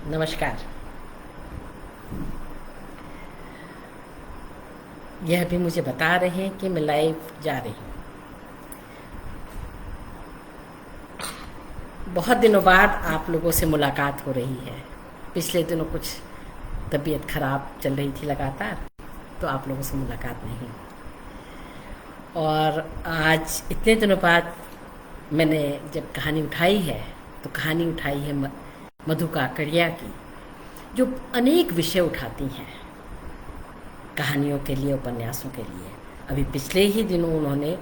नमस्कार। यह भी मुझे बता रहे हैं कि मैं लाइव जा रही हूँ। बहुत दिनों बाद आप लोगों से मुलाकात हो रही है। पिछले दिनों कुछ तबीयत खराब चल रही थी लगातार, तो आप लोगों से मुलाकात नहीं हुई। और आज इतने दिनों बाद मैंने जब कहानी उठाई है, तो कहानी उठाई है मधु काकड़िया की, जो अनेक विषय उठाती हैं कहानियों के लिए, उपन्यासों के लिए। अभी पिछले ही दिनों उन्होंने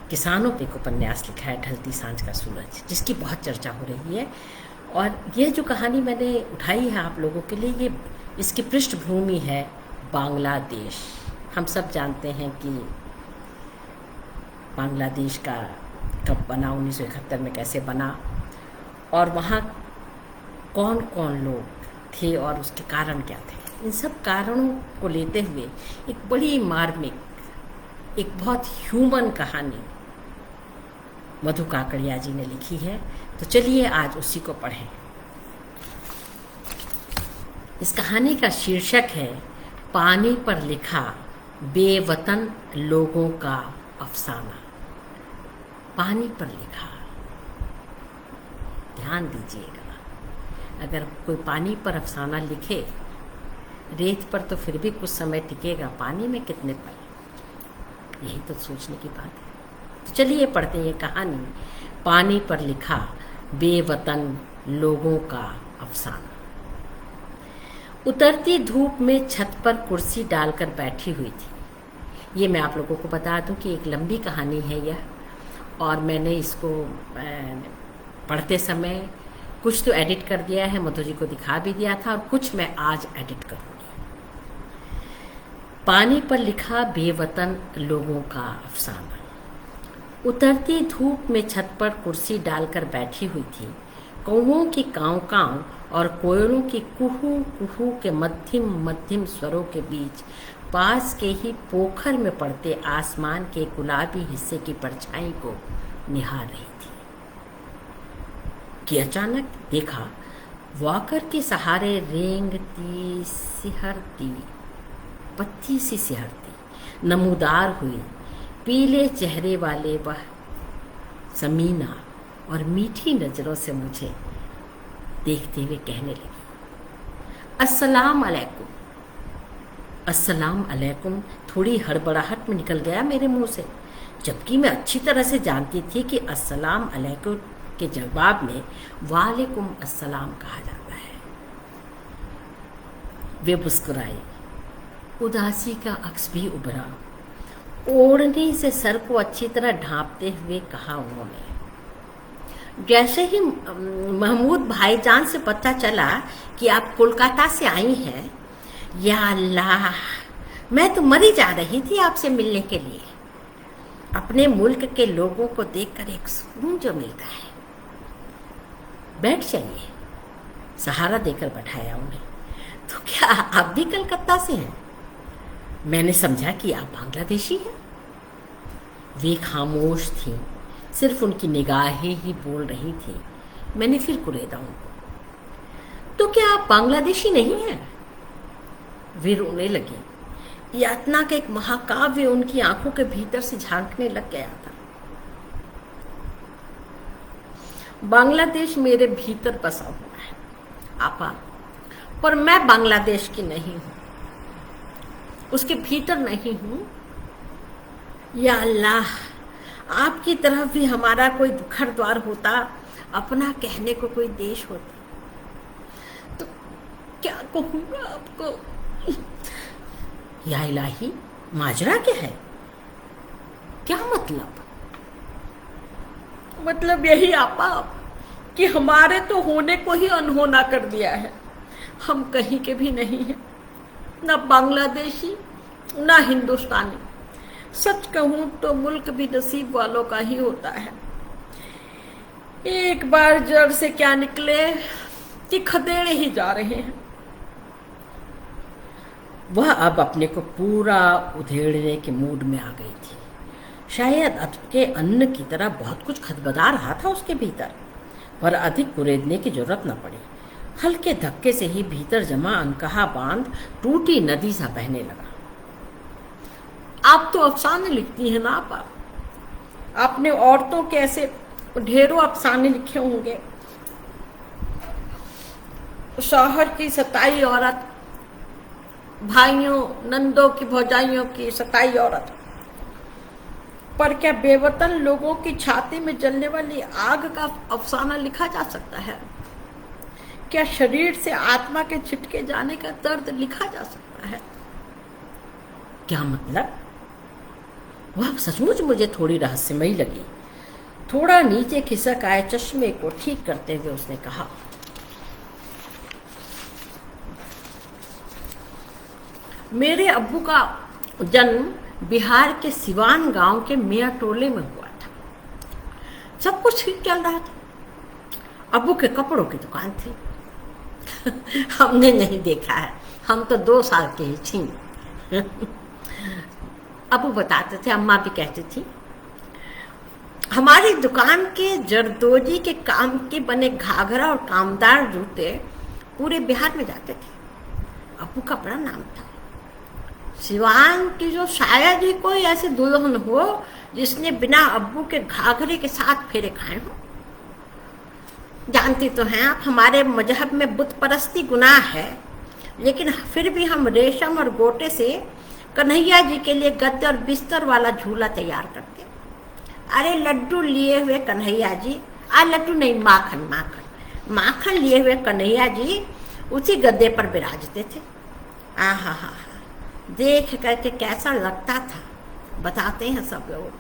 किसानों पे एक उपन्यास लिखा है, ढलती सांझ का सूरज, जिसकी बहुत चर्चा हो रही है। और यह जो कहानी मैंने उठाई है आप लोगों के लिए, ये इसकी पृष्ठभूमि है बांग्लादेश। हम सब जानते हैं कि बांग्लादेश का कब बना, 1971 में कैसे बना, और वहाँ कौन कौन लोग थे और उसके कारण क्या थे। इन सब कारणों को लेते हुए एक बड़ी मार्मिक, एक बहुत ह्यूमन कहानी मधु काकड़िया जी ने लिखी है। तो चलिए आज उसी को पढ़ें। इस कहानी का शीर्षक है पानी पर लिखा बेवतन लोगों का अफसाना। पानी पर लिखा, ध्यान दीजिएगा, अगर कोई पानी पर अफसाना लिखे, रेत पर तो फिर भी कुछ समय टिकेगा, पानी में कितने पल, यही तो सोचने की बात है। तो चलिए पढ़ते हैं कहानी पानी पर लिखा बेवतन लोगों का अफसाना। उतरती धूप में छत पर कुर्सी डालकर बैठी हुई थी। ये मैं आप लोगों को बता दूं कि एक लंबी कहानी है यह, और मैंने इसको पढ़ते समय कुछ तो एडिट कर दिया है, मधु जी को दिखा भी दिया था, और कुछ मैं आज एडिट करूंगी। पानी पर लिखा बेवतन लोगों का अफसाना। उतरती धूप में छत पर कुर्सी डालकर बैठी हुई थी। कौवों की काँव काँव और कोयलों की कुहू कुहू के मध्यम मध्यम स्वरों के बीच पास के ही पोखर में पड़ते आसमान के गुलाबी हिस्से की परछाई को निहार रही थी कि अचानक देखा वॉकर के सहारे रेंगती सिहरती, पत्ती सी सिहरती, नमूदार हुई पीले चेहरे वाले वह समीना और मीठी नजरों से मुझे देखते हुए कहने लगी, अस्सलाम अलैकुम। अस्सलाम अलैकुम थोड़ी हड़बड़ाहट में निकल गया मेरे मुंह से, जबकि मैं अच्छी तरह से जानती थी कि अस्सलाम अलैकुम के जवाब में वालेकुम अस्सलाम कहा जाता है। वे मुस्कुराई, उदासी का अक्स भी उभरा। ओढ़नी से सर को अच्छी तरह ढांपते हुए कहा उन्होंने, जैसे ही महमूद भाईजान से पता चला कि आप कोलकाता से आई हैं, या अल्लाह, मैं तो मरी जा रही थी आपसे मिलने के लिए। अपने मुल्क के लोगों को देखकर एक सुकून जो मिलता है। बैठ जाइए, सहारा देकर बैठाया उन्हें। तो क्या आप भी कलकत्ता से हैं? मैंने समझा कि आप बांग्लादेशी हैं। वे खामोश थीं, सिर्फ उनकी निगाहें ही बोल रही थी। मैंने फिर कुरेदा उनको, तो क्या आप बांग्लादेशी नहीं हैं? वे रोने लगी। यातना का एक महाकाव्य उनकी आंखों के भीतर से झांकने लग गया था। बांग्लादेश मेरे भीतर बसा हुआ है आपा, पर मैं बांग्लादेश की नहीं हूं, उसके भीतर नहीं हूं। या अल्लाह, आपकी तरफ भी हमारा कोई घर द्वार होता, अपना कहने को कोई देश होता, तो क्या कहूँगा आपको। या इलाही, माजरा क्या है? क्या मतलब यही आपा कि हमारे तो होने को ही अनहोना कर दिया है। हम कहीं के भी नहीं हैं, ना बांग्लादेशी ना हिंदुस्तानी। सच कहूं तो मुल्क भी नसीब वालों का ही होता है। एक बार जड़ से क्या निकले कि खदेड़े ही जा रहे हैं। वह अब अपने को पूरा उधेड़ने के मूड में आ गई थी। शायद अटके अन्न की तरह बहुत कुछ खदबदा रहा था उसके भीतर, पर अधिक कुरेदने की जरूरत न पड़ी। हल्के धक्के से ही भीतर जमा अनकहा बांध टूटी नदी सा बहने लगा। आप तो अफसाने लिखती हैं ना आप। आपने औरतों के ऐसे ढेरों अफसाने लिखे होंगे। शौहर की सताई औरत, भाइयों नंदों की भौजाइयों की सताई औरत, पर क्या बेवतन लोगों की छाती में जलने वाली आग का अफसाना लिखा जा सकता है? क्या शरीर से आत्मा के छिटके जाने का दर्द लिखा जा सकता है? क्या मतलब? वह सचमुच मुझे थोड़ी रहस्यमयी लगी। थोड़ा नीचे खिसक आए चश्मे को ठीक करते हुए उसने कहा, मेरे अब्बू का जन्म बिहार के सिवान गांव के मियाँ टोले में हुआ था। सब कुछ ठीक चल रहा था। अब्बू के कपड़ों की दुकान थी। हमने नहीं देखा है, हम तो 2 साल के ही थी। अब्बू बताते थे, अम्मा भी कहती थी, हमारी दुकान के जरदोजी के काम के बने घाघरा और कामदार जूते पूरे बिहार में जाते थे। अब्बू का बड़ा नाम था। सिवान की जो शायद ही कोई ऐसी दुल्हन हो जिसने बिना अब्बू के घाघरे के साथ फेरे खाए हो। जानती तो हैं आप, हमारे मजहब में बुत परस्ती गुनाह है, लेकिन फिर भी हम रेशम और गोटे से कन्हैया जी के लिए गद्दे और बिस्तर वाला झूला तैयार करते। अरे लड्डू लिए हुए कन्हैया जी, लड्डू नहीं, माखन माखन माखन लिए हुए कन्हैया जी उसी गद्दे पर विराजते थे। आहा हा, देख करके कैसा लगता था, बताते हैं सब लोग।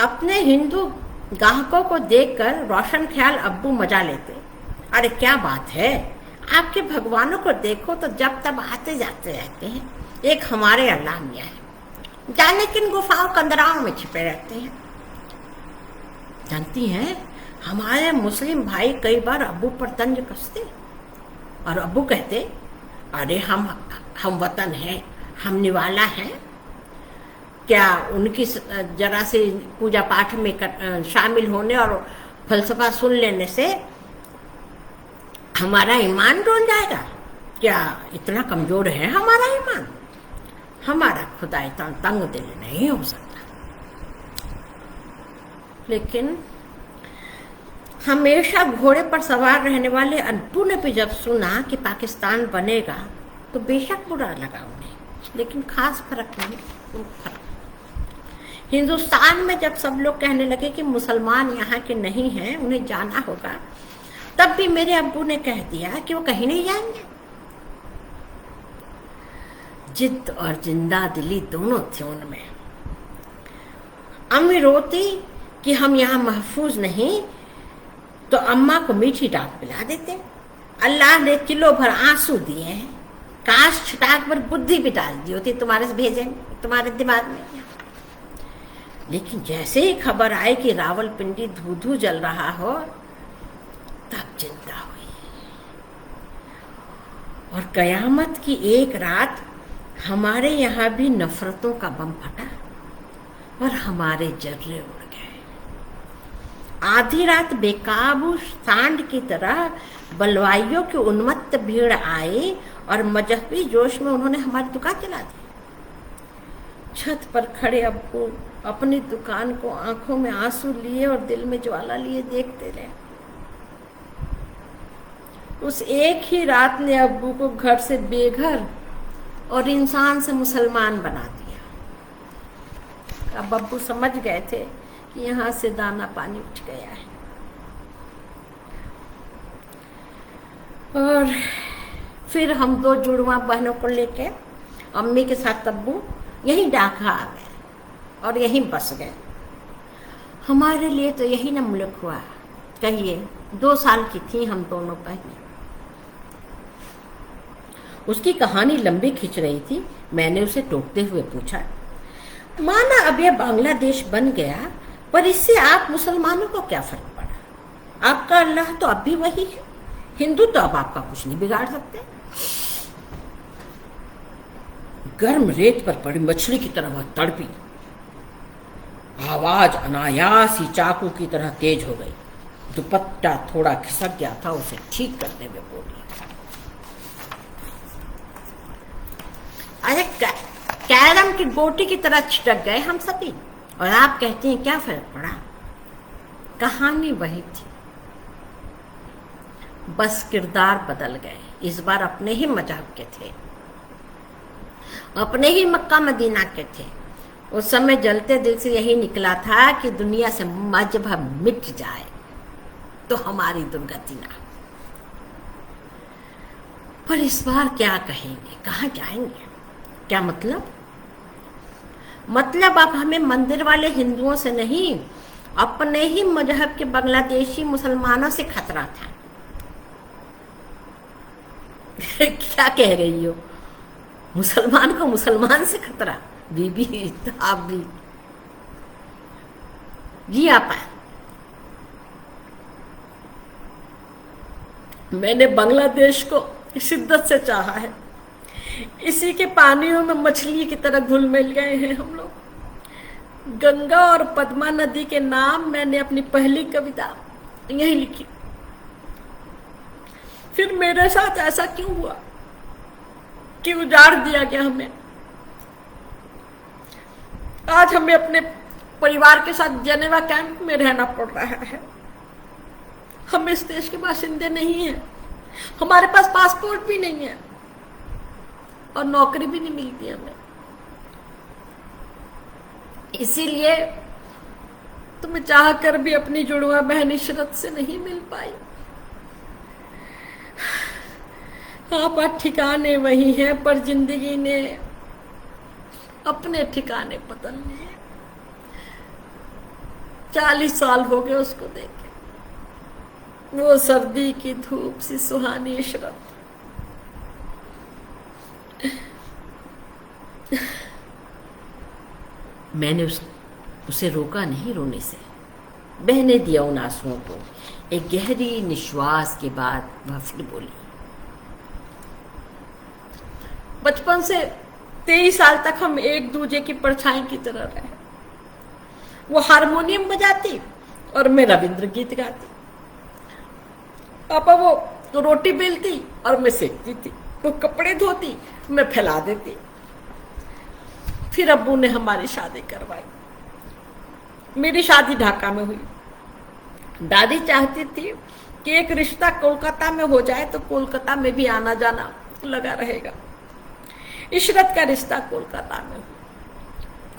अपने हिंदू ग्राहकों को देखकर रोशन ख्याल अब्बू मजा लेते। अरे क्या बात है, आपके भगवानों को देखो तो जब तब आते जाते रहते हैं। एक हमारे अल्लाह मियाँ है, जाने किन गुफाओं कंदराओं में छिपे रहते हैं। जानती हैं, हमारे मुस्लिम भाई कई बार अब्बू पर तंज कसते और अब्बू कहते, अरे हम वतन हैं, हम निवाला हैं। क्या उनकी जरा से पूजा पाठ में शामिल होने और फलसफा सुन लेने से हमारा ईमान डोल जाएगा? क्या इतना कमजोर है हमारा ईमान? हमारा खुदा इतना तंग दिल नहीं हो सकता। लेकिन हमेशा घोड़े पर सवार रहने वाले अब्बू ने भी जब सुना कि पाकिस्तान बनेगा तो बेशक बुरा लगा उन्हें, लेकिन खास फर्क नहीं। हिंदुस्तान में जब सब लोग कहने लगे कि मुसलमान यहाँ के नहीं हैं, उन्हें जाना होगा, तब भी मेरे अब्बू ने कह दिया कि वो कहीं नहीं जाएंगे। जिद और जिंदा दिली दोनों थी उनमें। अम्मी रोती कि हम यहाँ महफूज नहीं तो अम्मा को मीठी डाक पिला देते। अल्लाह ने किलो भर आंसू दिए हैं, काश छिटाक पर बुद्धि भी डाल दी होती तुम्हारे से भेजे तुम्हारे दिमाग में। लेकिन जैसे ही खबर आई कि रावलपिंडी धू धू जल रहा हो, तब चिंता हुई। और कयामत की एक रात हमारे यहाँ भी नफरतों का बम फटा और हमारे जर्रे उड़ गए। आधी रात बेकाबू सांड की तरह बलवाइयों की उन्मत्त भीड़ आई और मजहबी जोश में उन्होंने हमारी दुकान जला दी। छत पर खड़े अब्बू अपनी दुकान को आंखों में आंसू लिए और दिल में ज्वाला लिए देखते रहे। उस एक ही रात ने अब्बू को घर से बेघर और इंसान से मुसलमान बना दिया। अब अब्बू समझ गए थे कि यहाँ से दाना पानी उठ गया है। और फिर हम 2 जुड़वा बहनों को लेके अम्मी के साथ अब्बू यहीं ढाका आ गए और यहीं बस गए। हमारे लिए तो यही न मुल्क हुआ। कहिए, 2 साल की थी हम दोनों बहनें। उसकी कहानी लंबी खिंच रही थी। मैंने उसे टोकते हुए पूछा, माना अब यह बांग्लादेश बन गया, पर इससे आप मुसलमानों को क्या फर्क पड़ा? आपका अल्लाह तो अब भी वही है। हिंदू तो अब आपका कुछ नहीं बिगाड़ सकते। गर्म रेत पर पड़ी मछली की तरह वह तड़पी। आवाज अनायास ही चाकू की तरह तेज हो गई। दुपट्टा थोड़ा खिसक गया था, उसे ठीक करने में बोली, अरे कैरम की गोटी की तरह छिटक गए हम सभी, और आप कहती हैं क्या फर्क पड़ा। कहानी वही थी, बस किरदार बदल गए। इस बार अपने ही मजहब के थे, अपने ही मक्का मदीना के थे। उस समय जलते दिल से यही निकला था कि दुनिया से मजहब मिट जाए तो हमारी दुर्गति ना। पर इस बार क्या कहेंगे, कहाँ जाएंगे, क्या मतलब? मतलब अब हमें मंदिर वाले हिंदुओं से नहीं, अपने ही मजहब के बांग्लादेशी मुसलमानों से खतरा था। क्या कह रही हो? मुसलमान को मुसलमान से खतरा? बीबी आप भी जी आपा, मैंने बांग्लादेश को शिद्दत से चाहा है। इसी के पानियों में मछली की तरह घुल मिल गए हैं हम लोग। गंगा और पद्मा नदी के नाम मैंने अपनी पहली कविता यही लिखी। फिर मेरे साथ ऐसा क्यों हुआ कि उजाड़ दिया गया हमें? आज हमें अपने परिवार के साथ जेनेवा कैंप में रहना पड़ रहा है। हम इस देश के बाशिंदे नहीं हैं, हमारे पास पासपोर्ट भी नहीं है और नौकरी भी नहीं मिलती हमें। इसीलिए तुम्हें चाह कर भी अपनी जुड़वा बहन इशरत से नहीं मिल पाई। आप ठिकाने वही हैं, पर जिंदगी ने अपने ठिकाने बदल लिए। 40 साल हो गए उसको देखे, वो सर्दी की धूप सी सुहानी इशरत। मैंने उसे रोका नहीं रोने से, बहने दिया उन आंसुओं को। एक गहरी निश्वास के बाद वह फिर बोली, बचपन से 23 साल तक हम एक दूजे की परछाई की तरह रहे। वो हारमोनियम बजाती और मैं रविंद्र गीत गाती। पापा वो रोटी बेलती और मैं सेकती थी, वो कपड़े धोती मैं फैला देती। फिर अब्बू ने हमारी शादी करवाई। मेरी शादी ढाका में हुई। दादी चाहती थी कि एक रिश्ता कोलकाता में हो जाए तो कोलकाता में भी आना जाना लगा रहेगा। इशरत का रिश्ता कोलकाता में हुई,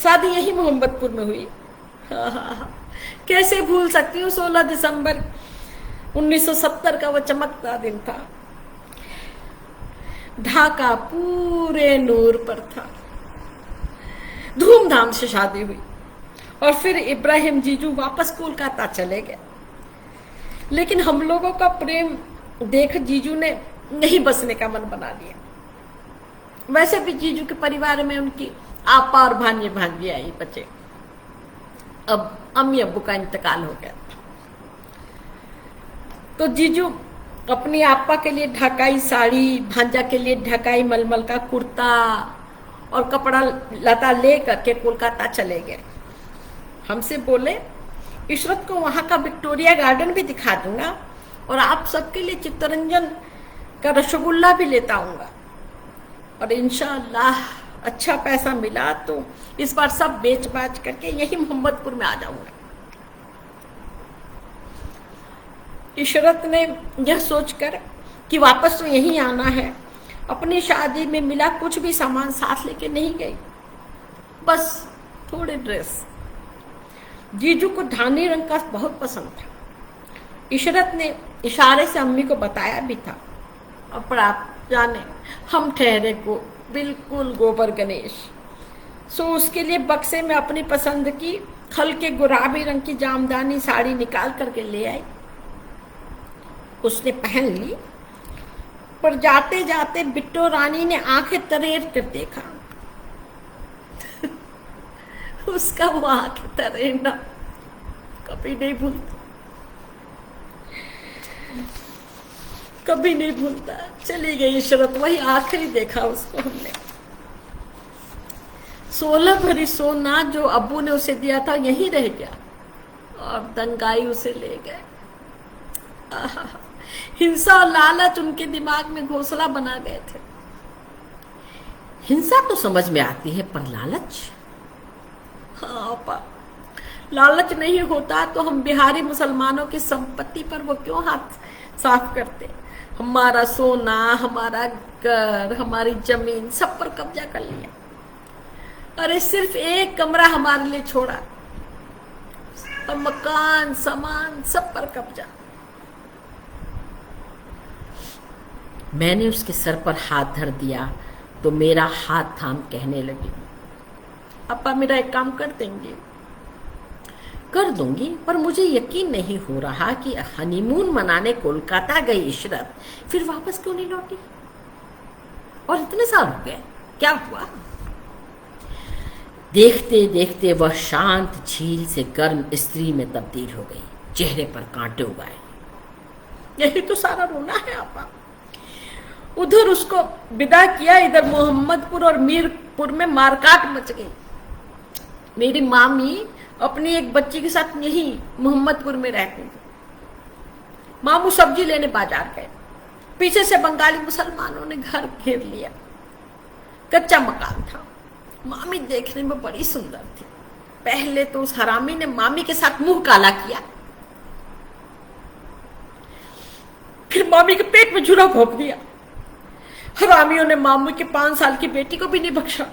शादी यही मोहम्मदपुर में हुई। कैसे भूल सकती हूँ 16 दिसंबर 1970 का वो चमकता दिन था। ढाका पूरे नूर पर था। धूमधाम से शादी हुई और फिर इब्राहिम जीजू वापस कोलकाता चले गए। लेकिन हम लोगों का प्रेम देख जीजू ने नहीं बसने का मन बना लिया। वैसे भी जीजू के परिवार में उनकी आपा और भांजे भांजी आई बचे। अब अम्मी अब्बू का इंतकाल हो गया तो जीजू अपनी आपा के लिए ढाकाई साड़ी, भांजा के लिए ढाकाई मलमल का कुर्ता और कपड़ा लता ले करके कोलकाता चले गए। हमसे बोले, इशरत को वहां का विक्टोरिया गार्डन भी दिखा दूंगा और आप सबके लिए चित्तरंजन का रसगुल्ला भी लेता आऊंगा, और इंशाअल्लाह अच्छा पैसा मिला तो इस बार सब बेच बाच करके यही मोहम्मदपुर में आ जाऊंगा। इशरत ने यह सोचकर कि वापस तो यहीं आना है, अपनी शादी में मिला कुछ भी सामान साथ लेके नहीं गई, बस थोड़े ड्रेस। जीजू को धानी रंग का बहुत पसंद था। इशरत ने इशारे से अम्मी को बताया भी था। और आप जाने हम ठहरे को बिल्कुल गोबर गणेश। सो उसके लिए बक्से में अपनी पसंद की हल्के गुलाबी रंग की जामदानी साड़ी निकाल करके ले आई। उसने पहन ली, पर जाते जाते बिट्टो रानी ने आंखें तरेर कर देखा। उसका वो आंखें तरेरना कभी नहीं भूलता, कभी नहीं भूलता। चली गई इशरत, वही आखिरी देखा उसको हमने। 16 भरी सोना जो अब्बू ने उसे दिया था यहीं रह गया और दंगाई उसे ले गए। आहा, हिंसा और लालच उनके दिमाग में घोंसला बना गए थे। हिंसा तो समझ में आती है, पर लालच? हाँ पा, लालच नहीं होता तो हम बिहारी मुसलमानों की संपत्ति पर वो क्यों हाथ साफ करते? हमारा सोना, हमारा घर, हमारी जमीन सब पर कब्जा कर लिया। अरे सिर्फ एक कमरा हमारे लिए छोड़ा और मकान, सामान सब पर कब्जा। मैंने उसके सर पर हाथ धर दिया तो मेरा हाथ थाम कहने लगी, अपा मेरा एक काम कर देंगे? कर दूंगी, पर मुझे यकीन नहीं हो रहा कि हनीमून मनाने कोलकाता गई इशरत फिर वापस क्यों नहीं लौटी? और इतने साल हो गए, क्या हुआ? देखते देखते वह शांत झील से गर्म स्त्री में तब्दील हो गई, चेहरे पर कांटे उगाए। यही तो सारा रोना है आपा। उधर उसको विदा किया, इधर मोहम्मदपुर और मीरपुर में मारकाट मच गई। मेरी मामी अपनी एक बच्ची के साथ यही मोहम्मदपुर में रहती थी। मामू सब्जी लेने बाजार गए, पीछे से बंगाली मुसलमानों ने घर घेर लिया। कच्चा मकान था। मामी देखने में बड़ी सुंदर थी। पहले तो उस हरामी ने मामी के साथ मुंह काला किया, फिर मामी के पेट में झुरा भोंक दिया। हरामियों ने मामू के 5 साल की बेटी को भी नहीं बख्शा,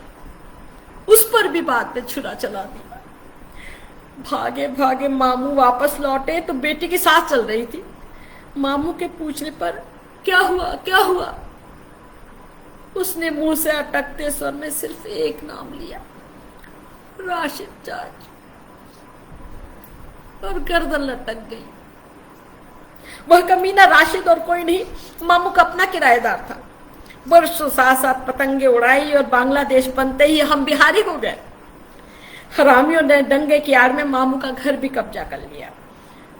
उस पर भी बाद में छुरा चला दिया। भागे भागे मामू वापस लौटे तो बेटी की सांस चल रही थी। मामू के पूछने पर क्या हुआ क्या हुआ, उसने मुंह से अटकते स्वर में सिर्फ एक नाम लिया, राशिद चाचा, और गर्दन लटक गई। वह कमीना राशिद और कोई नहीं, मामू का अपना किराएदार था। वर्षों साथ साथ पतंगे उड़ाई और बांग्लादेश बनते ही हम बिहारी हो गए। हरामियों ने दंगे की आड़ में मामू का घर भी कब्जा कर लिया।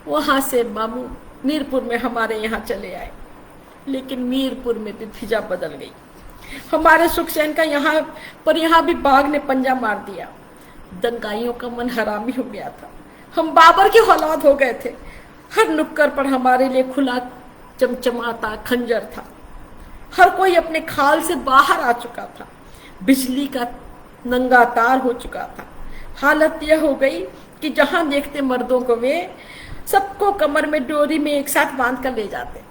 वहां से मामू मीरपुर में हमारे यहाँ चले आए, लेकिन मीरपुर में भी फिजा बदल गई। हमारे सुखसैन का यहाँ भी बाघ ने पंजा मार दिया। दंगाइयों का मन हरामी हो गया था। हम बाबर की औलाद हो गए थे। हर नुक्कड़ पर हमारे लिए खुला चमचमाता खंजर था। हर कोई अपने खाल से बाहर आ चुका था। बिजली का नंगा तार हो चुका था। हालत यह हो गई कि जहां देखते मर्दों को वे सबको कमर में डोरी में एक साथ बांध कर ले जाते।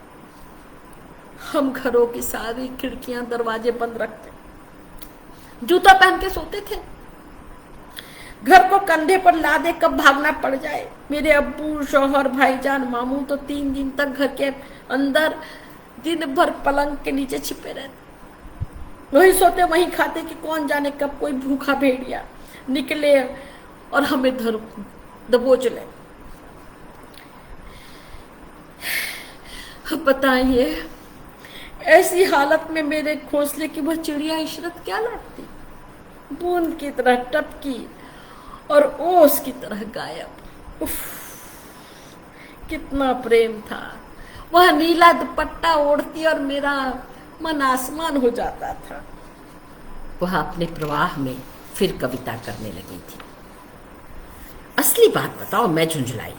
हम घरों की सारी खिड़कियां दरवाजे बंद रखते, जूता पहन के सोते थे। घर को कंधे पर लादे कब भागना पड़ जाए। मेरे अब्बू, शौहर, भाईजान, मामू तो 3 दिन तक घर के अंदर दिन भर पलंग के नीचे छिपे रहते। वहीं सोते वहीं खाते कि कौन जाने कब कोई भूखा भेड़िया निकले और हमें दबोच ले। बताइए, ऐसी हालत में मेरे घोंसले की वह चिड़िया इशरत क्या लौटती, बूंद की तरह टपकी और ओस की तरह गायब। उफ, कितना प्रेम था। वह नीला दुपट्टा ओढ़ती और मेरा मन आसमान हो जाता था। वह अपने प्रवाह में फिर कविता करने लगी थी। असली बात बताओ, मैं झुंझलाई।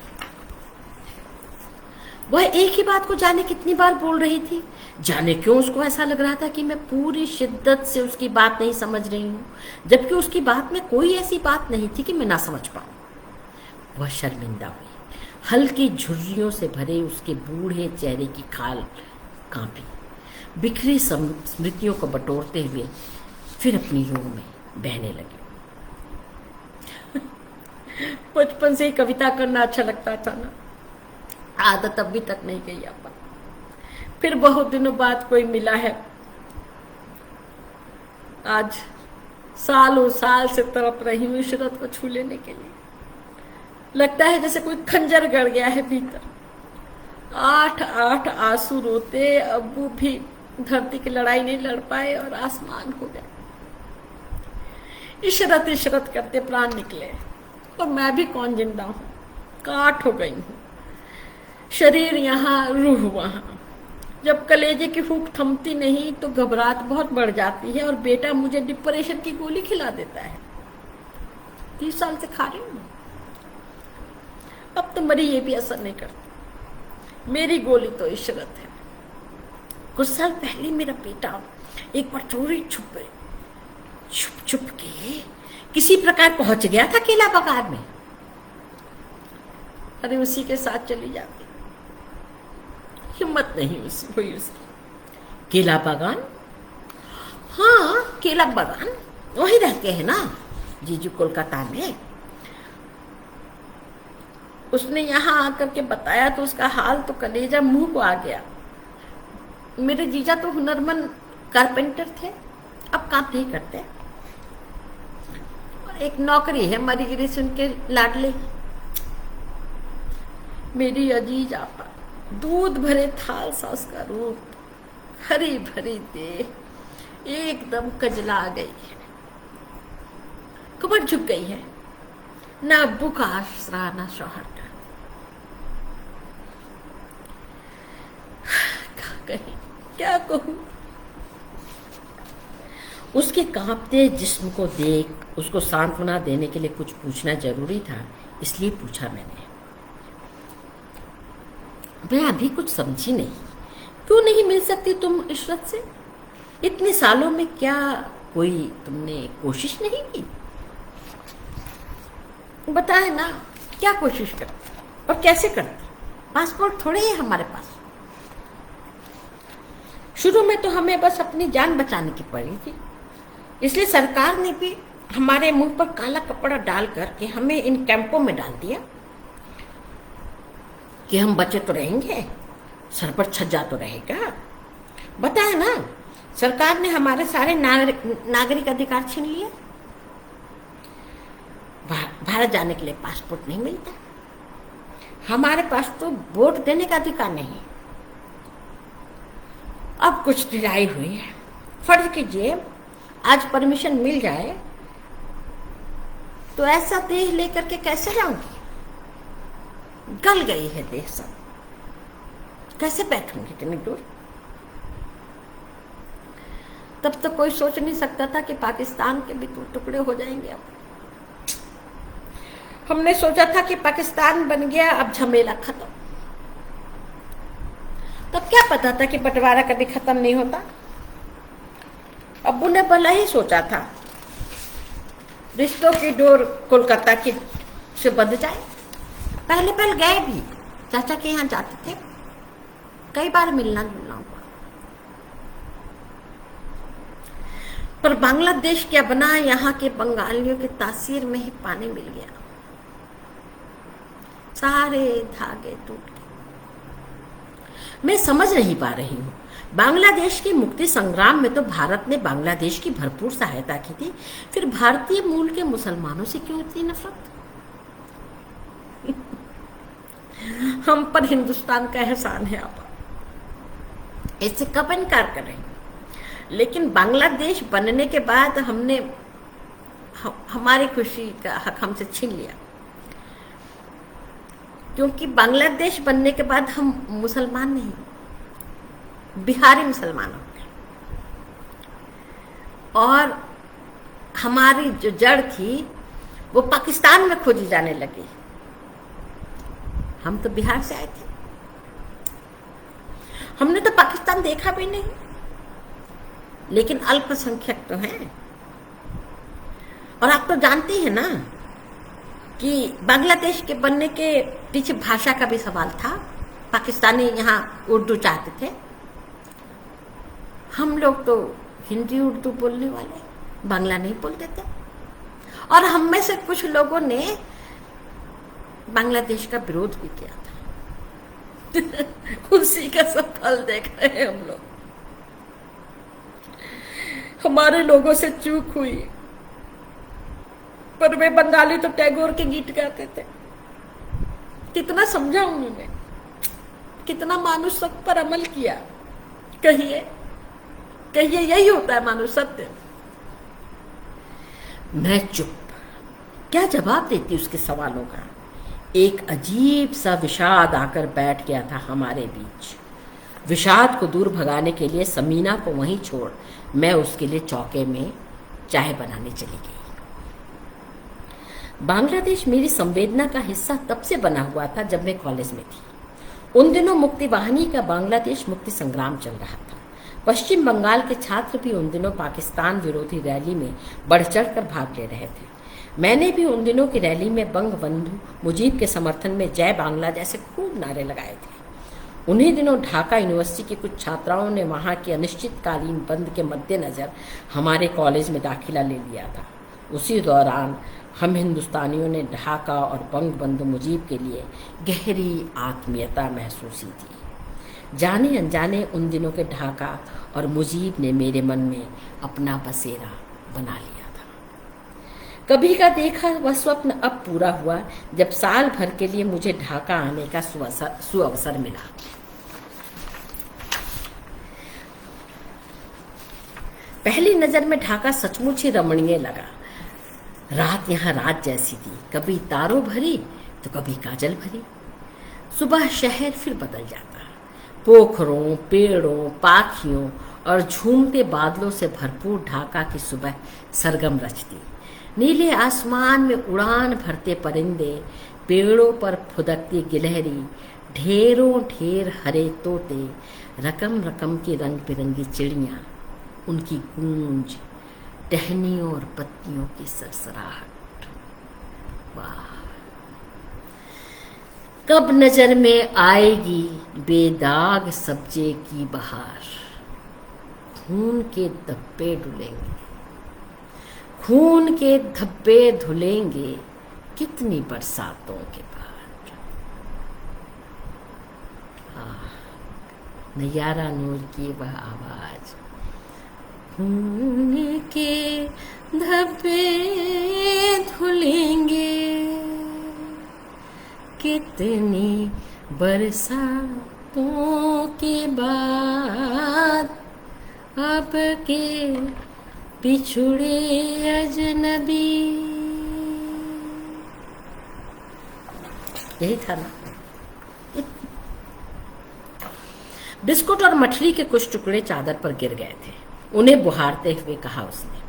वह एक ही बात को जाने कितनी बार बोल रही थी। जाने क्यों उसको ऐसा लग रहा था कि मैं पूरी शिद्दत से उसकी बात नहीं समझ रही हूँ, जबकि उसकी बात में कोई ऐसी बात नहीं थी कि मैं ना समझ पाऊं। वह शर्मिंदा हुई। हल्की झुर्रियों से भरे उसके बूढ़े चेहरे की खाल कांपी। बिखरी स्मृतियों को बटोरते हुए फिर अपनी रूह में बहने लगी। बचपन से ही कविता करना अच्छा लगता था ना, आदत अभी तक नहीं गई आपा। फिर बहुत दिनों बाद कोई मिला है। आज सालों साल से तड़प रही हूँ इशरत को छू लेने के लिए। लगता है जैसे कोई खंजर गड़ गया है भीतर। 8 आंसू रोते अब्बू भी धरती की लड़ाई नहीं लड़ पाए और आसमान हो गया। इशरत इशरत करते प्राण निकले और मैं भी कौन जिंदा हूँ, काट हो गई हूँ। शरीर यहाँ, रूह वहां। जब कलेजे की फूंक थमती नहीं तो घबराहट बहुत बढ़ जाती है और बेटा मुझे डिप्रेशन की गोली खिला देता है। 30 साल से खा रही हूँ, अब तो मरी ये भी असर नहीं करती। मेरी गोली तो इशरत है। कुछ साल पहले मेरा बेटा एक बार चोरी छुप छुप के किसी प्रकार पहुंच गया था केला बागान में। अरे उसी के साथ चली जाती, हिम्मत नहीं हुई उसकी। केला बागान, हाँ केला बागान, वही रहते हैं ना जीजू कोलकाता में। उसने यहाँ आकर के बताया तो उसका हाल तो कलेजा मुंह को आ गया। मेरे जीजा तो हुनरमंद कारपेंटर थे, अब काम नहीं करते। और एक नौकरी है मरीग्रेशन के लाडले। मेरी अजीज आपा, दूध भरे थाल सा उसका रूप, हरी भरी देह एकदम कजला आ गई है, कमर झुक गई है, ना अब्बू का आसरा ना शौहर का। क्या कहूं। उसके कांपते जिस्म को देख उसको सांत्वना देने के लिए कुछ पूछना जरूरी था, इसलिए पूछा मैंने। मैं अभी कुछ समझी नहीं, क्यों नहीं मिल सकती तुम इशरत से? इतने सालों में क्या कोई तुमने कोशिश नहीं की? बताए ना, क्या कोशिश करती और कैसे करती? पासपोर्ट थोड़े ही हमारे पास। शुरू में तो हमें बस अपनी जान बचाने की पड़ी थी, इसलिए सरकार ने भी हमारे मुंह पर काला कपड़ा डाल करके हमें इन कैंपों में डाल दिया कि हम बचे तो रहेंगे, सर पर छज्जा तो रहेगा। बताया ना, सरकार ने हमारे सारे नागरिक अधिकार छीन लिए। भारत जाने के लिए पासपोर्ट नहीं मिलता, हमारे पास तो वोट देने का अधिकार नहीं। अब कुछ ढिलाई हुई है। फर्ज कीजिए आज परमिशन मिल जाए तो ऐसा देह लेकर के कैसे जाऊंगी? गल गई है देह सब, कैसे बैठूंगी इतनी दूर? तब तो कोई सोच नहीं सकता था कि पाकिस्तान के भी टुकड़े हो जाएंगे। अब हमने सोचा था कि पाकिस्तान बन गया, अब झमेला खत्म। तब क्या पता था कि बंटवारा कभी खत्म नहीं होता। अब्बू ने भला ही सोचा था रिश्तों की डोर कोलकाता की से बंध जाए। पहले गए भी, चाचा के यहाँ जाते थे, कई बार मिलना जुलना हुआ। पर बांग्लादेश क्या बना, यहाँ के बंगालियों के तासीर में ही पानी मिल गया, सारे धागे टूट गए। मैं समझ नहीं पा रही हूँ, बांग्लादेश के मुक्ति संग्राम में तो भारत ने बांग्लादेश की भरपूर सहायता की थी, फिर भारतीय मूल के मुसलमानों से क्यों इतनी नफरत? हम पर हिंदुस्तान का एहसान है आप, इससे कब इनकार करें? लेकिन बांग्लादेश बनने के बाद हमारी खुशी का हक हमसे छीन लिया, क्योंकि बांग्लादेश बनने के बाद हम मुसलमान नहीं, बिहारी मुसलमान हो गए। और हमारी जो जड़ थी वो पाकिस्तान में खोजी जाने लगी। हम तो बिहार से आए थे, हमने तो पाकिस्तान देखा भी नहीं, लेकिन अल्पसंख्यक तो हैं। और आप तो जानते हैं ना कि बांग्लादेश के बनने के पीछे भाषा का भी सवाल था। पाकिस्तानी यहाँ उर्दू चाहते थे, हम लोग तो हिंदी उर्दू बोलने वाले, बांग्ला नहीं बोलते थे। और हम में से कुछ लोगों ने बांग्लादेश का विरोध भी किया था। उसी का सब फल देख रहे हैं हम लोग। हमारे लोगों से चूक हुई, पर वे बंगाली तो टैगोर के गीत गाते थे। कितना समझा उन्होंने, कितना मानुषत्व पर अमल किया। कहिए कहिए, यही होता है मानुषत्व। मैं चुप, क्या जवाब देती उसके सवालों का। एक अजीब सा विषाद आकर बैठ गया था हमारे बीच। विषाद को दूर भगाने के लिए समीना को वहीं छोड़ मैं उसके लिए चौके में चाय बनाने चली गई। बांग्लादेश मेरी संवेदना का हिस्सा तब से बना हुआ था जब मैं कॉलेज में थी। उन दिनों मुक्ति वाहिनी का बांग्लादेश मुक्ति संग्राम चल रहा था। पश्चिम बंगाल के छात्र भी उन दिनों पाकिस्तान विरोधी रैली में बढ़ चढ़कर भाग ले रहे थे। मैंने भी उन दिनों की रैली में बंगबंधु मुजीब के समर्थन में जय बांग्ला जैसे खूब नारे लगाए थे। उन्हीं दिनों ढाका यूनिवर्सिटी की कुछ छात्राओं ने वहाँ के अनिश्चितकालीन बंद के मद्देनज़र हमारे कॉलेज में दाखिला ले लिया था। उसी दौरान हम हिंदुस्तानियों ने ढाका और बंगबंधु मुजीब के लिए गहरी आत्मीयता महसूसी थी। जाने अनजाने उन दिनों के ढाका और मुजीब ने मेरे मन में अपना बसेरा बना लिया था। कभी का देखा वह स्वप्न अब पूरा हुआ जब साल भर के लिए मुझे ढाका आने का सुअवसर मिला। पहली नज़र में ढाका सचमुच ही रमणीय लगा। रात यहाँ रात जैसी थी, कभी तारों भरी तो कभी काजल भरी। सुबह शहर फिर बदल जाता, पोखरों, पेड़ों, पाखियों और झूमते बादलों से भरपूर ढाका की सुबह सरगम रचती। नीले आसमान में उड़ान भरते परिंदे, पेड़ों पर फुदकती गिलहरी, ढेरों ढेर हरे तोते, रकम रकम की रंग बिरंगी चिड़ियाँ, उनकी गूंज, टहनियों और पत्तियों की सरसराहट। वाह! कब नजर में आएगी बेदाग सब्जे की बहार, खून के धब्बे डुलेंगे, खून के धब्बे धुलेंगे कितनी बरसातों के बाद। नैयारा नूर की वह आवाज, खून के धब्बे धुलेंगे कितनी बरसातों के बाद, अब के पिछुड़े अजनबी। यही था ना। बिस्कुट और मछली के कुछ टुकड़े चादर पर गिर गए थे। उन्हें बुहारते हुए कहा उसने,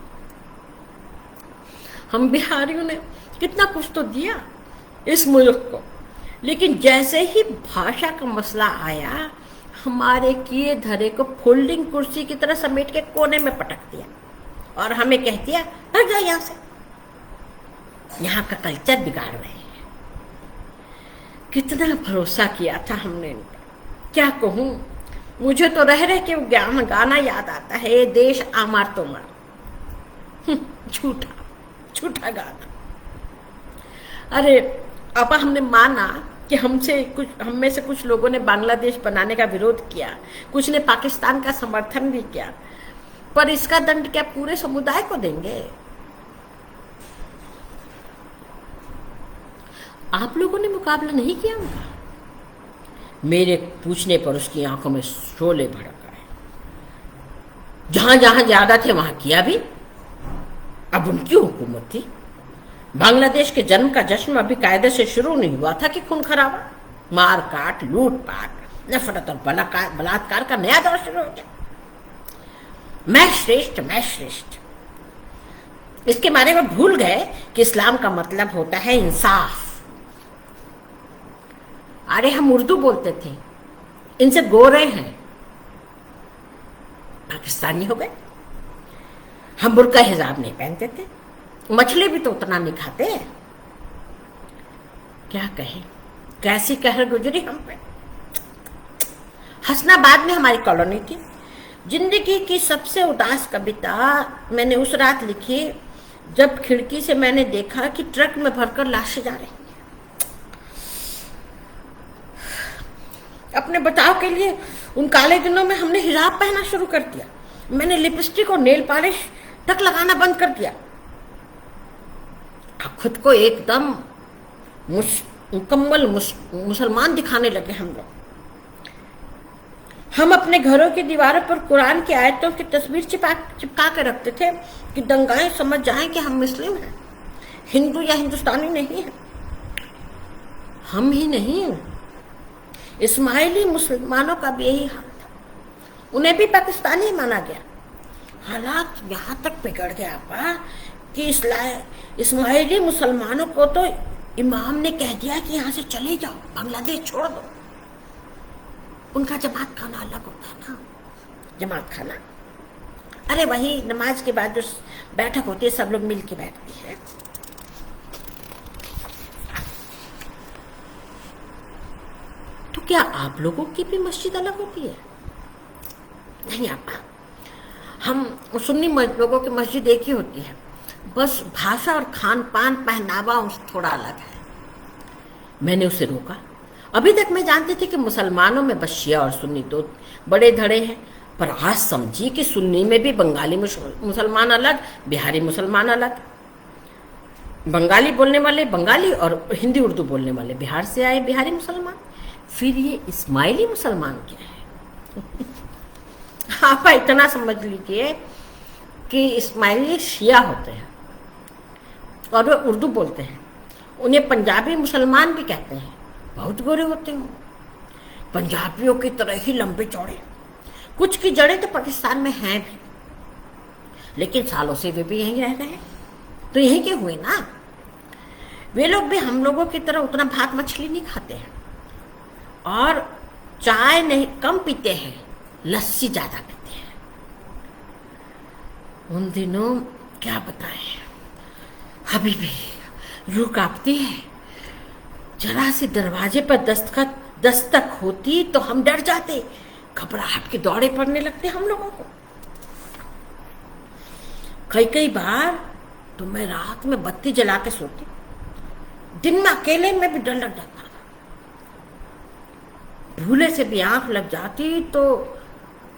हम बिहारियों ने कितना कुछ तो दिया इस मुल्क को, लेकिन जैसे ही भाषा का मसला आया, हमारे किए धरे को फोल्डिंग कुर्सी की तरह समेट के कोने में पटक दिया और हमें कह दिया भाग जाओ यहाँ से, यहाँ का कल्चर बिगाड़ रहे हैं। कितना भरोसा किया था हमने इनका, क्या कहूँ। मुझे तो रह रह के गाना याद आता है, ये देश आमार तो मार। झूठा झूठा गाना। अरे अब हमने माना कि हम में से कुछ लोगों ने बांग्लादेश बनाने का विरोध किया, कुछ ने पाकिस्तान का समर्थन भी किया, पर इसका दंड क्या पूरे समुदाय को देंगे? आप लोगों ने मुकाबला नहीं किया उनका? मेरे पूछने पर उसकी आंखों में शोले भड़क आए। जहां जहां ज्यादा थे वहां किया भी। अब उनकी हुकूमत थी। बांग्लादेश के जन्म का जश्न अभी कायदे से शुरू नहीं हुआ था कि खून खराबा, मार काट, लूट पाट, नफरत और बलात्कार का नया दौर शुरू हो गया। मैं श्रेष्ठ, मैं श्रेष्ठ, इसके बारे में भूल गए कि इस्लाम का मतलब होता है इंसाफ। अरे हम उर्दू बोलते थे, इनसे गोरे हैं, पाकिस्तानी हो गए। हम बुर्का हिजाब नहीं पहनते थे, मछली भी तो उतना नहीं खाते। क्या कहें, कैसी कहर गुजरी हम पे। हसनाबाद में हमारी कॉलोनी थी। जिंदगी की सबसे उदास कविता मैंने उस रात लिखी जब खिड़की से मैंने देखा कि ट्रक में भरकर लाशें जा रही। अपने बचाव के लिए उन काले दिनों में हमने हिजाब पहनना शुरू कर दिया। मैंने लिपस्टिक और नेल पॉलिश तक लगाना बंद कर दिया। खुद को एकदम मुकम्मल मुसलमान दिखाने लगे हम लोग। हम अपने घरों की दीवारों पर कुरान की आयतों की तस्वीर चिपका के रखते थे कि दंगाएं समझ जाएं कि हम मुस्लिम हैं, हिंदू या हिंदुस्तानी नहीं है। हम ही नहीं, इस्माइली मुसलमानों का भी यही हाल था। उन्हें भी पाकिस्तानी माना गया। हालात यहाँ तक बिगड़ गया कि इस्माइली मुसलमानों को तो इमाम ने कह दिया कि यहाँ से चले जाओ, बांग्लादेश छोड़ दो। उनका जमात खाना अलग होता है ना, जमात खाना। अरे वही नमाज के बाद जो बैठक होती है, सब लोग मिल के बैठते हैं। तो क्या आप लोगों की भी मस्जिद अलग होती है? नहीं आपा, हम सुन्नी लोगों की मस्जिद एक ही होती है, बस भाषा और खान पान पहनावा थोड़ा अलग है। मैंने उसे रोका। अभी तक मैं जानती थी कि मुसलमानों में बस शिया और सुन्नी दो बड़े धड़े हैं, पर आज समझी कि सुन्नी में भी बंगाली मुसलमान अलग, बिहारी मुसलमान अलग, बंगाली बोलने वाले बंगाली और हिंदी उर्दू बोलने वाले बिहार से आए बिहारी मुसलमान। फिर ये इस्माइली मुसलमान क्या है? आप इतना समझ लीजिए कि इस्माइली शिया होते हैं और वे उर्दू बोलते हैं। उन्हें पंजाबी मुसलमान भी कहते हैं, बहुत गोरे होते हैं, पंजाबियों की तरह ही लंबे चौड़े। कुछ की जड़ें तो पाकिस्तान में हैं भी, लेकिन सालों से वे भी यहीं रह रहे हैं, तो यहीं के हुए ना। वे लोग भी हम लोगों की तरह उतना भात मछली नहीं खाते हैं और चाय नहीं कम पीते हैं, लस्सी ज्यादा पीते हैं। उन दिनों क्या बताएं, हबीबी रूह कांपती है। जरा सी दरवाजे पर दस्तक होती तो हम डर जाते, घबराहट के दौड़े पड़ने लगते हम लोगों को। कई बार तो मैं रात में बत्ती जला के सोती, दिन में अकेले में भी डर लग जाता था। भूले से भी आंख लग जाती तो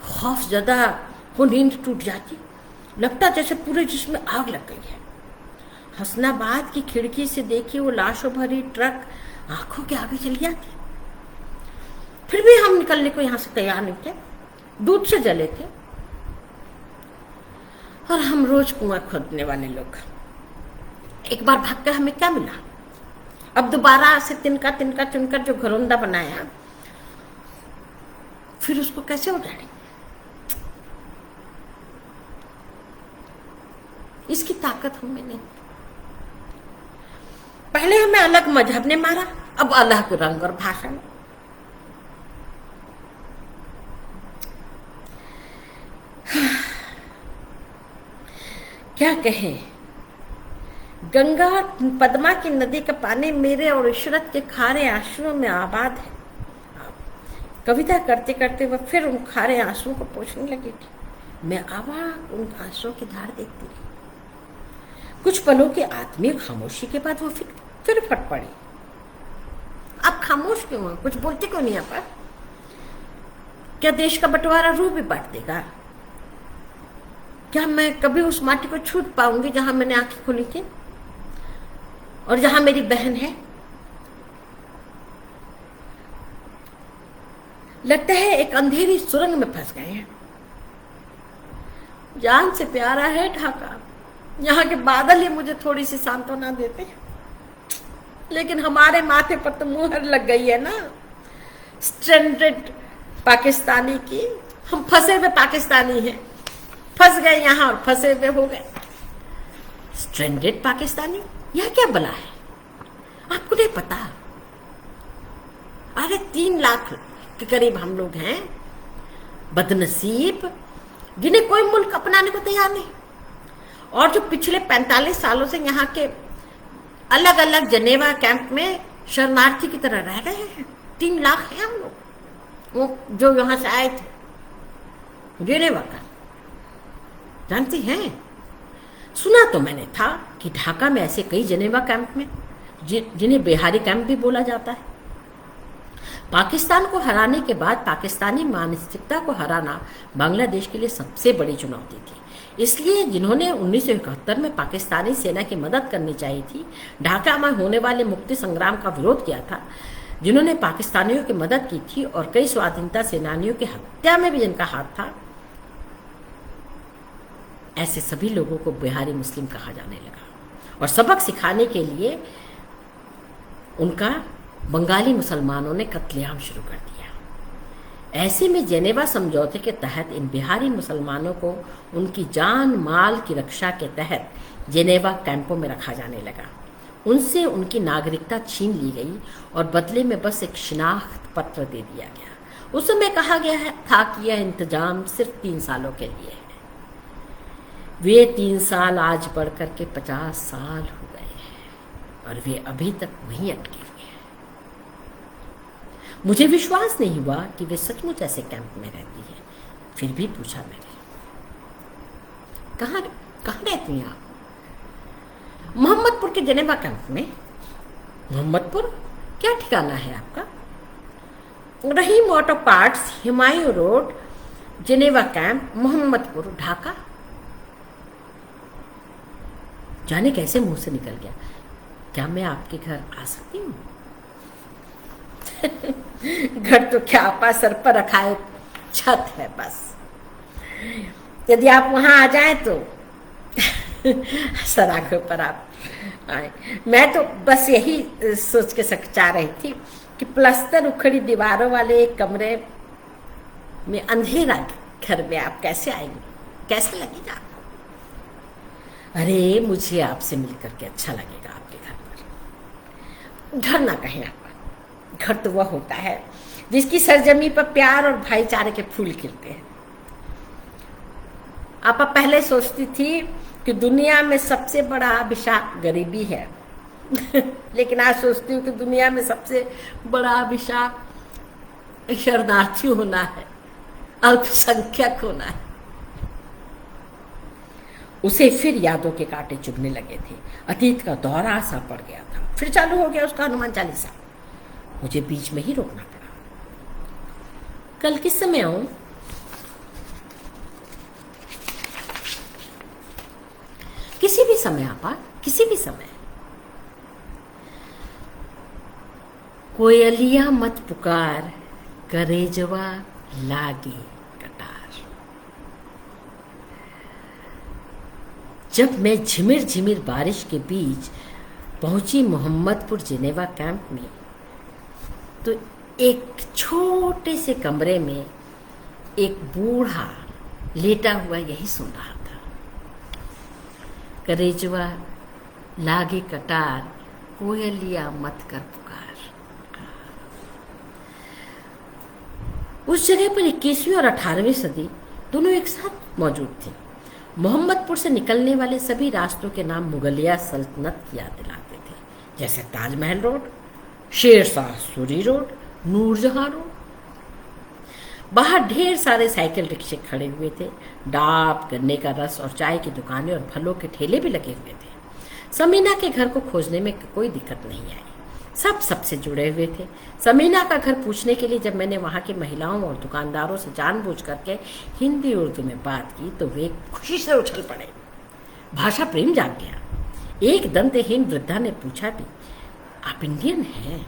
खौफ ज़्यादा हो, नींद टूट जाती, लगता जैसे पूरे जिस्म में आग लग गई है। हसनाबाद की खिड़की से देखी वो लाशों भरी ट्रक आंखों के आगे चली जाती। फिर भी हम निकलने को यहां से तैयार नहीं थे, दूध से जले थे। और हम रोज कुआं खोदने वाले लोग। एक बार भाग कर हमें क्या मिला? अब दोबारा से तिनका तिनका चुनकर जो घरोंदा बनाया, फिर उसको कैसे उजाड़ेंगे? इसकी ताकत हमें नहीं। पहले हमें अलग मजहब ने मारा, अब अल्लाह को रंग और भाषा में। क्या कहें, गंगा पद्मा की नदी का पानी मेरे और इशरत के खारे आंसुओं में आबाद है। कविता करते करते वह फिर उन खारे आंसुओं को पोंछने लगी थी। मैं अवाक उन आंसुओं की धार देखती रही। कुछ पलों की आत्मीय खामोशी के बाद वो फिर फट पड़ी। आप खामोश क्यों हो? कुछ बोलते क्यों नहीं? आप क्या देश का बंटवारा रूह भी बांट देगा? क्या मैं कभी उस माटी को छू पाऊंगी जहां मैंने आंखें खोली थी और जहां मेरी बहन है? लगता है एक अंधेरी सुरंग में फंस गए हैं। जान से प्यारा है ढाका, यहाँ के बादल ही मुझे थोड़ी सी सांत्वना देते हैं, लेकिन हमारे माथे पर तो मुहर लग गई है ना स्ट्रेंडेड पाकिस्तानी की। हम फंसे हुए पाकिस्तानी हैं, फंस गए यहाँ और फंसे हुए हो गए। स्ट्रेंडेड पाकिस्तानी, यह क्या बला है? आपको नहीं पता? अरे 3 लाख के करीब हम लोग हैं, बदनसीब, जिन्हें कोई मुल्क अपनाने को तैयार नहीं, और जो पिछले 45 सालों से यहाँ के अलग अलग जनेवा कैंप में शरणार्थी की तरह रह रहे हैं। 3 लाख हैं हम लोग, वो जो यहाँ से आए थे जनेवा का। जानती हैं, सुना तो मैंने था कि ढाका में ऐसे कई जनेवा कैंप में जिन्हें बिहारी कैंप भी बोला जाता है। पाकिस्तान को हराने के बाद पाकिस्तानी मानसिकता को हराना बांग्लादेश के लिए सबसे बड़ी चुनौती थी। इसलिए जिन्होंने 1971 में पाकिस्तानी सेना की मदद करनी चाहिए थी, ढाका में होने वाले मुक्ति संग्राम का विरोध किया था, जिन्होंने पाकिस्तानियों की मदद की थी और कई स्वाधीनता सेनानियों की हत्या में भी जिनका हाथ था, ऐसे सभी लोगों को बिहारी मुस्लिम कहा जाने लगा और सबक सिखाने के लिए उनका बंगाली मुसलमानों ने कत्लेआम शुरू कर दिया। ऐसे में जेनेवा समझौते के तहत इन बिहारी मुसलमानों को उनकी जान माल की रक्षा के तहत जेनेवा कैंपों में रखा जाने लगा। उनसे उनकी नागरिकता छीन ली गई और बदले में बस एक शिनाख्त पत्र दे दिया गया। उस समय कहा गया था कि यह इंतजाम सिर्फ 3 सालों के लिए है। वे 3 साल आज बढ़ कर के 50 साल हो गए हैं और वे अभी तक वहीं अटके हुए हैं। मुझे विश्वास नहीं हुआ कि वे सचमुच ऐसे कैंप में रहती है। फिर भी पूछा मैंने, कहाँ रहती हैं आप? मोहम्मदपुर के जनेवा कैंप में। मोहम्मदपुर? क्या ठिकाना है आपका? रहीम ऑटो पार्ट्स, हुमायूं रोड, जनेवा कैंप, मोहम्मदपुर, ढाका। जाने कैसे मुंह से निकल गया, क्या मैं आपके घर आ सकती हूँ? घर तो क्या आपा, सर पर रखा है छत है बस। यदि आप वहां आ जाएं तो सराखों पर आप आए। मैं तो बस यही सोच के चाह रही थी कि प्लस्तर उखड़ी दीवारों वाले एक कमरे में अंधेरा घर में आप कैसे आएंगे, कैसे लगेगा आपको? अरे मुझे आपसे मिलकर के अच्छा लगेगा आपके घर पर। घर ना कहें आपका, घर तो वह होता है जिसकी सरजमी पर प्यार और भाईचारे के फूल खिलते हैं। आपा पहले सोचती थी कि दुनिया में सबसे बड़ा अभिशाप गरीबी है लेकिन आज सोचती हूँ कि दुनिया में सबसे बड़ा अभिशाप शरणार्थी होना है, अल्पसंख्यक होना है। उसे फिर यादों के कांटे चुभने लगे थे। अतीत का दौरा सा पड़ गया था। फिर चालू हो गया उसका हनुमान चालीसा। मुझे बीच में ही रोकना पड़ा। कल किस समय आऊं? किसी भी समय आपा, किसी भी समय। कोयलिया मत पुकार, करेजवा लागे कटार। जब मैं झिमिर झिमिर बारिश के बीच पहुंची मोहम्मदपुर जनेवा कैंप में, तो एक छोटे से कमरे में एक बूढ़ा लेटा हुआ यही सुन रहा था, करेजवा लागे कटार, कोयलिया मत कर पुकार। उस जगह पर 21वीं और 18वीं सदी दोनों एक साथ मौजूद थी। मोहम्मदपुर से निकलने वाले सभी रास्तों के नाम मुगलिया सल्तनत की याद दिलाते थे, जैसे Taj Mahal road, Sher Shah Suri road, Noor Jahan road. बाहर ढेर सारे साइकिल रिक्शे खड़े हुए थे। डाब, गन्ने का रस और चाय की दुकानें और फलों के ठेले भी लगे हुए थे। समीना के घर को खोजने में कोई दिक्कत नहीं आई। सब सबसे जुड़े हुए थे। समीना का घर पूछने के लिए जब मैंने वहां की महिलाओं और दुकानदारों से जानबूझ करके हिंदी उर्दू में बात की तो वे खुशी से उछल पड़े। भाषा प्रेम जाग गया। एक दंतहीन वृद्धा ने पूछा भी, आप इंडियन हैं?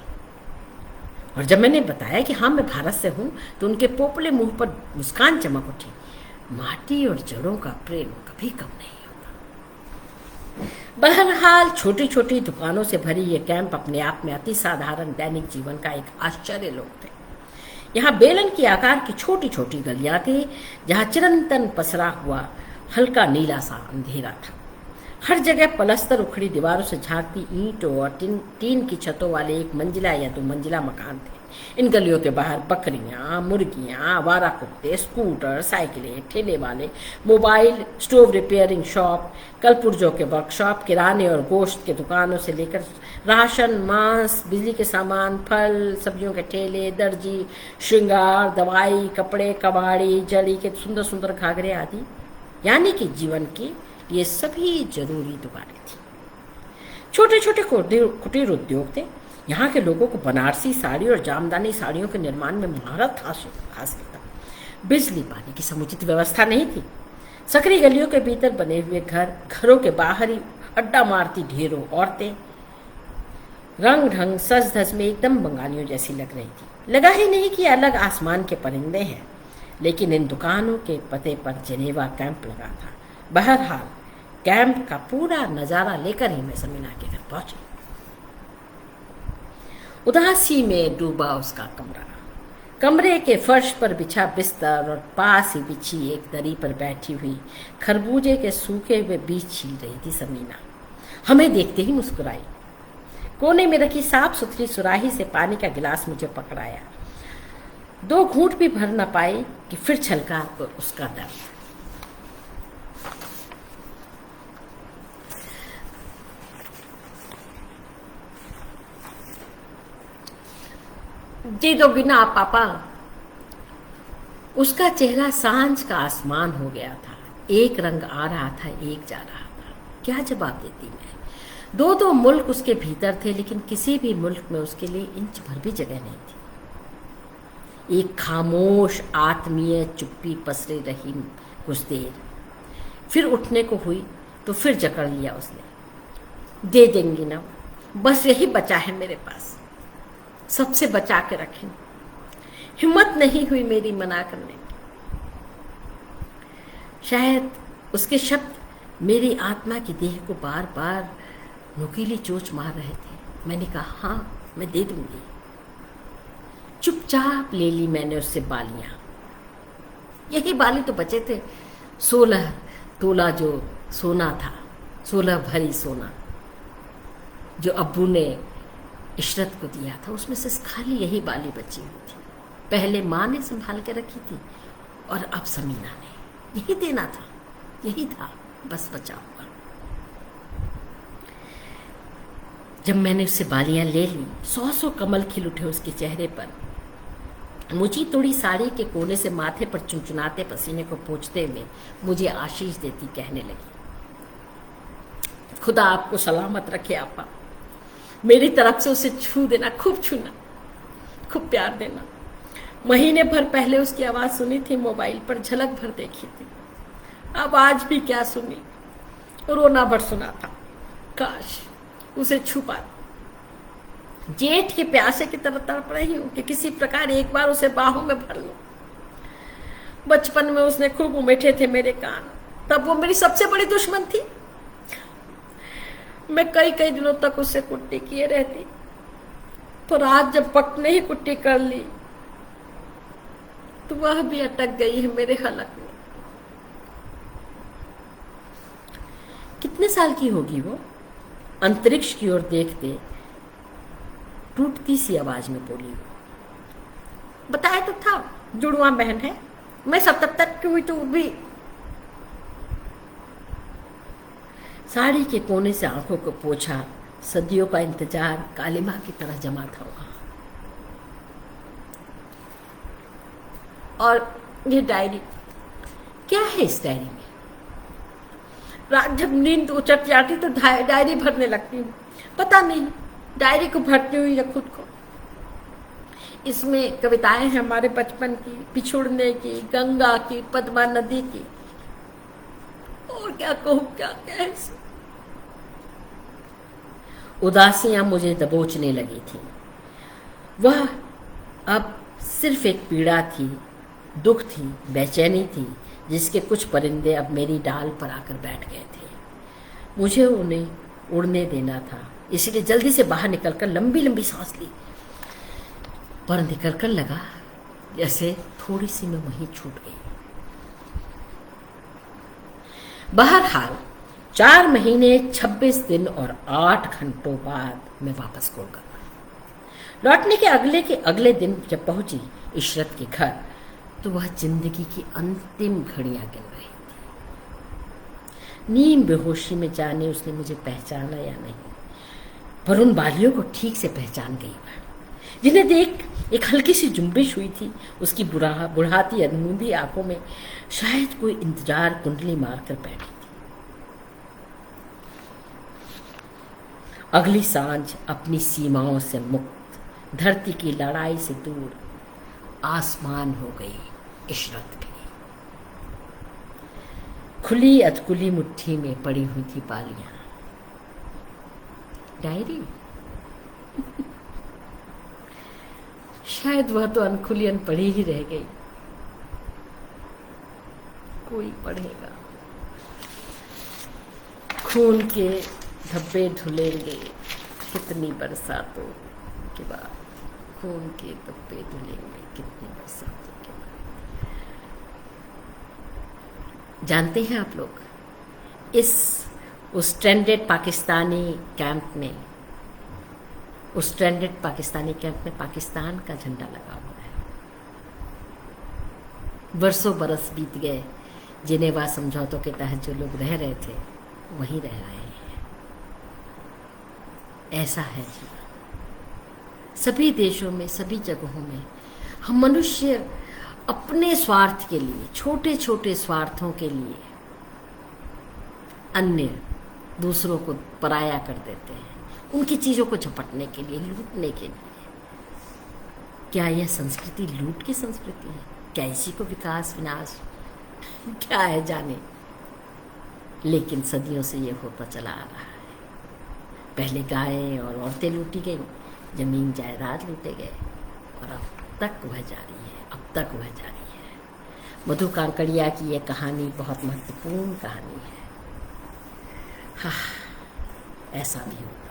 और जब मैंने बताया कि हाँ मैं भारत से हूं, तो उनके पोपले मुंह पर मुस्कान चमक उठी। माटी और जड़ों का प्रेम कभी कम नहीं होता। बहरहाल छोटी छोटी दुकानों से भरी ये कैंप अपने आप में अति साधारण दैनिक जीवन का एक आश्चर्य लोक थे। यहाँ बेलन की आकार की छोटी छोटी गलियां थी, जहाँ चिरंतन पसरा हुआ हल्का नीला सा अंधेरा था। हर जगह पलस्तर उखड़ी दीवारों से झांकती ईंटों और टीन की छतों वाले 1 मंजिला या 2 मंजिला मकान थे। इन गलियों के बाहर बकरियां, मुर्गियां, आवारा कुत्ते, स्कूटर, साइकिलें, ठेले वाले, मोबाइल, स्टोव रिपेयरिंग शॉप, कलपुर्जों के वर्कशॉप, किराने और गोश्त के दुकानों से लेकर राशन, मांस, बिजली के सामान, फल, सब्जियों के ठेले, दर्जी, श्रृंगार, दवाई, कपड़े, कबाड़ी, जड़ी के सुंदर सुंदर घाघरे आदि, यानी कि जीवन की ये सभी जरूरी दुकानें थी। छोटे छोटे कुटीर उद्योग थे। यहाँ के लोगों को बनारसी साड़ी और जामदानी साड़ियों के निर्माण में महारत हासिल था। बिजली पानी की समुचित व्यवस्था नहीं थी। सकरी गलियों के भीतर बने हुए घरों के बाहर ही अड्डा मारती ढेरों औरतें रंग ढंग सज धज में एकदम बंगालियों जैसी लग रही थी। लगा ही नहीं कि अलग आसमान के परिंदे हैं। लेकिन इन दुकानों के पते पर जनेवा कैंप लगा था। बहरहाल कैंप का पूरा नजारा लेकर ही मैं समीना के घर पहुंची। उदासी में डूबा उसका कमरा। कमरे के फर्श पर बिछा बिस्तर और पास ही बिछी एक दरी पर बैठी हुई खरबूजे के सूखे हुए बीज छील रही थी समीना। हमें देखते ही मुस्कुराई। कोने में रखी साफ सुथरी सुराही से पानी का गिलास मुझे पकड़ाया। 2 घूंट भी भर न पाई कि फिर छलका उसका दर्द। दे दोगी ना आप पापा? उसका चेहरा सांझ का आसमान हो गया था, एक रंग आ रहा था, एक जा रहा था। क्या जवाब देती मैं? 2 मुल्क उसके भीतर थे, लेकिन किसी भी मुल्क में उसके लिए इंच भर भी जगह नहीं थी। एक खामोश आत्मीय चुप्पी पसरे रही कुछ देर, फिर उठने को हुई तो फिर जकड़ लिया उसने। दे देंगी ना, बस यही बचा है मेरे पास, सबसे बचा के रखेंगे। हिम्मत नहीं हुई मेरी मना करने की। शायद उसके शब्द मेरी आत्मा की देह को बार बार नुकीली चोट मार रहे थे। मैंने कहा हाँ, मैं दे दूंगी। चुपचाप ले ली मैंने उससे बालियां। यही बाली तो बचे थे, 16 तोला जो सोना था, 16 भरी सोना जो अब्बू ने इशरत को दिया था, उसमें से खाली यही बाली बची हुई थी। पहले माँ ने संभाल के रखी थी और अब समीना ने। यही देना था, यही था बस बचा हुआ। जब मैंने उससे बालियां ले ली, 100 कमल खिल उठे उसके चेहरे पर। मुझी तोड़ी साड़ी के कोने से माथे पर चुनचुनाते पसीने को पोंछते हुए मुझे आशीष देती कहने लगी, खुदा आपको सलामत रखे आपा। मेरी तरफ से उसे छू देना, खूब छूना, खूब प्यार देना। महीने भर पहले उसकी आवाज सुनी थी, मोबाइल पर झलक भर देखी थी। अब आज भी क्या सुनी, रोना भर सुना था। काश उसे छू पाती। जेठ के प्यासे की तरह तड़प रही हूं कि किसी प्रकार एक बार उसे बाहों में भर लूं। बचपन में उसने खूब उमेठे थे मेरे कान, तब वो मेरी सबसे बड़ी दुश्मन थी। मैं कई कई दिनों तक उससे कुट्टी किए रहती, पर आज जब पकने ही कुट्टी कर ली तो वह भी अटक गई है मेरे हलक में। कितने साल की होगी वो? अंतरिक्ष की ओर देखते टूटती सी आवाज में बोली वो। बताया तो था जुड़वा बहन है। मैं 77 की हुई तो भी। साड़ी के कोने से आंखों को पोंछा, सदियों का इंतजार कालिमा की तरह जमा था वहां। और ये डायरी, क्या है इस डायरी में? रात जब नींद उचट जाती तो डायरी भरने लगती हूँ। पता नहीं डायरी को भरती हूँ या खुद को। इसमें कविताएं हैं हमारे बचपन की, पिछुड़ने की, गंगा की, पद्मा नदी की। और क्या कहूँ, क्या कह। उदासियां मुझे दबोचने लगी थी। वह अब सिर्फ एक पीड़ा थी, दुख थी, बेचैनी थी, जिसके कुछ परिंदे अब मेरी डाल पर आकर बैठ गए थे। मुझे उन्हें उड़ने देना था, इसलिए जल्दी से बाहर निकलकर लंबी लंबी सांस ली। पर निकलकर लगा जैसे थोड़ी सी मैं वहीं छूट गई। बहरहाल 4 महीने 26 दिन और 8 घंटों बाद मैं वापस कोलकाता लौटने के अगले दिन जब पहुंची इशरत के घर, तो वह जिंदगी की अंतिम घड़ियां गिन रही थी। नीम बेहोशी में जाने उसने मुझे पहचाना या नहीं, पर उन बालियों को ठीक से पहचान गई वह, जिन्हें देख एक हल्की सी जुम्बिश हुई थी उसकी बुढ़ाती अधमूंदी आंखों में। शायद कोई इंतजार कुंडली मारकर बैठी थी। अगली सांझ अपनी सीमाओं से मुक्त, धरती की लड़ाई से दूर आसमान हो गई इशरत भी। खुली अधकुली मुट्ठी में पड़ी हुई थी पालियां। डायरी शायद वह तो अनखुली अनपढ़ी ही रह गई। कोई पढ़ेगा। खून के धब्बे धुलेंगे कितनी बरसातों के बाद, खून के धब्बे धुलेंगे कितनी बरसातों के बाद। जानते हैं आप लोग, उस स्ट्रैंडेड पाकिस्तानी कैंप में पाकिस्तान का झंडा लगा हुआ है। वर्षों बरस बीत गए, जिनेवा समझौतों के तहत जो लोग रह रहे थे वहीं रह रहे हैं। ऐसा है जीवन। सभी देशों में, सभी जगहों में हम मनुष्य अपने स्वार्थ के लिए, छोटे छोटे स्वार्थों के लिए अन्य दूसरों को पराया कर देते हैं, उनकी चीजों को झपटने के लिए, लूटने के लिए। क्या यह संस्कृति लूट की संस्कृति है? क्या इसी को विकास विनाश क्या है जाने। लेकिन सदियों से ये होता चला आ रहा है। पहले गायें और औरतें लूटी गई, जमीन जायदाद लूटे गए, और अब तक वह जारी है, अब तक वह जारी है। मधु कांकड़िया की यह कहानी बहुत महत्वपूर्ण कहानी है। हाँ, ऐसा भी होता है।